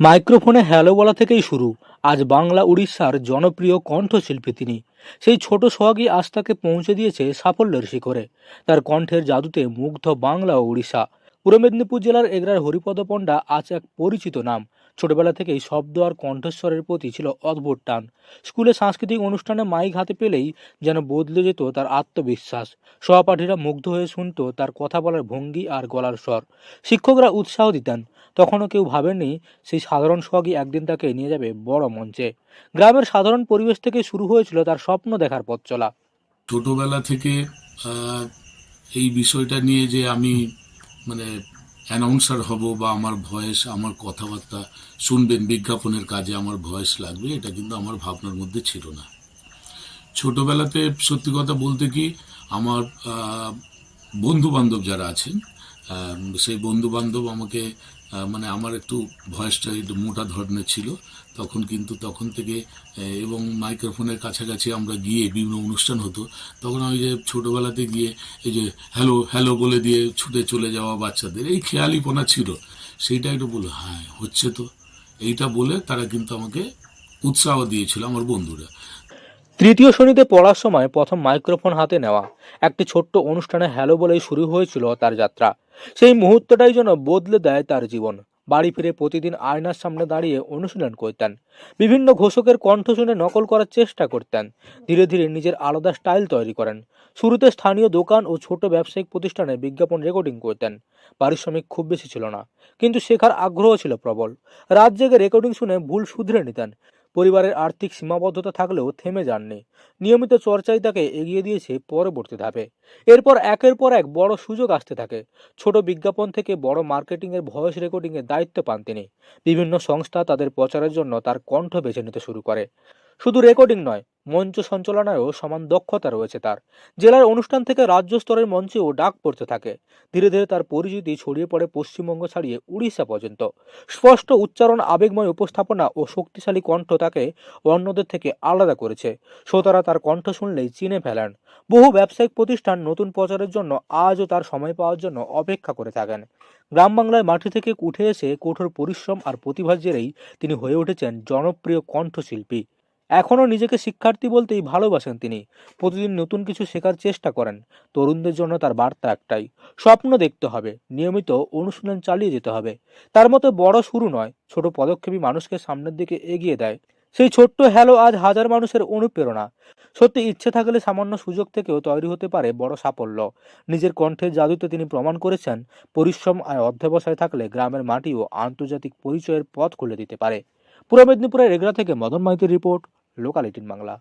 মাইক্রোফোনে hello বলা থেকেই শুরু। আজ বাংলা উড়িষ্যার জনপ্রিয় কণ্ঠশিল্পী তিনি। সেই ছোট সোহাগই আজ তাকে পৌঁছে দিয়েছে সাফল্যের শিখরে। তার কণ্ঠের জাদুতে মুগ্ধ বাংলা ও উড়িষ্যা। পূর্ব মেদিনীপুর জেলার এগরার হরিপদ পণ্ডা আজ এক পরিচিত নাম। ছোটবেলা থেকেই শব্দ আর কণ্ঠস্বরের প্রতি ছিল অদ্ভুত টান। স্কুলে সাংস্কৃতিক অনুষ্ঠানে মাইক হাতে পেলেই যেন বদলে যেত তার আত্মবিশ্বাস। সহপাঠীরা মুগ্ধ হয়ে শুনত তার কথা বলার ভঙ্গি আর গলার স্বর। শিক্ষকরা উৎসাহ দিতেন। তখনও কেউ ভাবেননি সেই সাধারণ সোহাগই একদিন তাকে নিয়ে যাবে বড় মঞ্চে। গ্রামের সাধারণ পরিবেশ থেকে শুরু হয়েছিল তার স্বপ্ন দেখার পথ চলা। ছোটবেলা থেকে আহ, এই বিষয়টা নিয়ে যে আমি মানে অ্যানাউন্সার হব বা আমার ভয়েস, আমার কথাবার্তা শুনবেন, বিজ্ঞাপনের কাজে আমার ভয়েস লাগবে, এটা কিন্তু আমার ভাবনার মধ্যে ছিল না। ছোটবেলাতে সত্যি কথা বলতে কি, আমার বন্ধু বান্ধব যারা আছেন, সেই বন্ধু বান্ধব আমাকে মানে আমার একটু ভয়েসটা একটু মোটা ধরনের ছিল। তখন থেকে এবং মাইক্রোফোনের কাছাকাছি আমরা গিয়ে বিভিন্ন অনুষ্ঠান হতো, তখন আমি যে ছোটবেলাতে গিয়ে এই যে হ্যালো হ্যালো বলে দিয়ে ছুটে চলে যাওয়া বাচ্চাদের এই খেয়ালিপনা ছিল, সেইটা একটু বলে হ্যাঁ হচ্ছে তো, এইটা বলে তারা কিন্তু আমাকে উৎসাহ দিয়েছিল আমার বন্ধুরা। তৃতীয় শ্রেণীতে পড়ার সময় প্রথম মাইক্রোফোন হাতে নেওয়া। একটি ছোট্ট অনুষ্ঠানে হ্যালো বলেই শুরু হয়েছিল তার যাত্রা। সেই মুহূর্তটাই যেন বদলে দেয় তার জীবন। বাড়ি ফিরে প্রতিদিন আয়নার সামনে দাঁড়িয়ে অনুশীলন করতেন। বিভিন্ন ঘোষকের কণ্ঠ শুনে নকল করার চেষ্টা করতেন। ধীরে ধীরে নিজের আলাদা স্টাইল তৈরি করেন। শুরুতে স্থানীয় দোকান ও ছোট ব্যবসায়িক প্রতিষ্ঠানে বিজ্ঞাপন রেকর্ডিং করতেন। পারিশ্রমিক খুব বেশি ছিল না, কিন্তু শেখার আগ্রহ ছিল প্রবল। রাত জেগে রেকর্ডিং শুনে ভুল শুধরে নিতেন। পরিবারের আর্থিক সীমাবদ্ধতা থাকলেও থেমে যাননি। নিয়মিত চর্চাই তাকে এগিয়ে দিয়েছে পরবর্তী ধাপে। এরপর একের পর এক বড় সুযোগ আসতে থাকে। ছোট বিজ্ঞাপন থেকে বড় মার্কেটিংয়ের ভয়েস রেকর্ডিংয়ের দায়িত্ব পান তিনি। বিভিন্ন সংস্থা তাদের প্রচারের জন্য তার কণ্ঠ বেছে নিতে শুরু করে। শুধু রেকর্ডিং নয়, মঞ্চ সঞ্চালনায়ও সমান দক্ষতা রয়েছে তার। জেলার অনুষ্ঠান থেকে রাজ্য স্তরের মঞ্চেও ডাক পড়তে থাকে। ধীরে ধীরে তার পরিচিতি ছড়িয়ে পড়ে পশ্চিমবঙ্গ ছাড়িয়ে উড়িষ্যা পর্যন্ত। স্পষ্ট উচ্চারণ, আবেগময় উপস্থাপনা ও শক্তিশালী কণ্ঠ তাকে অন্যদের থেকে আলাদা করেছে। শ্রোতারা তার কণ্ঠ শুনলেই চিনে ফেলেন। বহু ব্যবসায়িক প্রতিষ্ঠান নতুন প্রচারের জন্য আজও তার সময় পাওয়ার জন্য অপেক্ষা করে থাকেন। গ্রাম বাংলার মাটি থেকে উঠে এসে কঠোর পরিশ্রম আর প্রতিভার জেরেই তিনি হয়ে উঠেছেন জনপ্রিয় কণ্ঠশিল্পী। এখনও নিজেকে শিক্ষার্থী বলতেই ভালোবাসেন তিনি। প্রতিদিন নতুন কিছু শেখার চেষ্টা করেন। তরুণদের জন্য তার বার্তা একটাই: স্বপ্ন দেখতে হবে, নিয়মিত অনুশীলন চালিয়ে যেতে হবে। তার মতো বড় শুরু নয়, ছোট পদক্ষেপই মানুষকে সামনের দিকে এগিয়ে দেয়। সেই ছোট্ট হ্যালো আজ হাজার মানুষের অনুপ্রেরণা। সত্যি ইচ্ছে থাকলে সামান্য সুযোগ থেকেও তৈরি হতে পারে বড় সাফল্য। নিজের কণ্ঠের জাদুতে তিনি প্রমাণ করেছেন, পরিশ্রম আর অধ্যবসায় থাকলে গ্রামের মাটিও আন্তর্জাতিক পরিচয়ের পথ খুলে দিতে পারে। পূর্ব মেদিনীপুরের এগরা থেকে মদন মাইতির রিপোর্ট, লোকাল 18 বাংলা।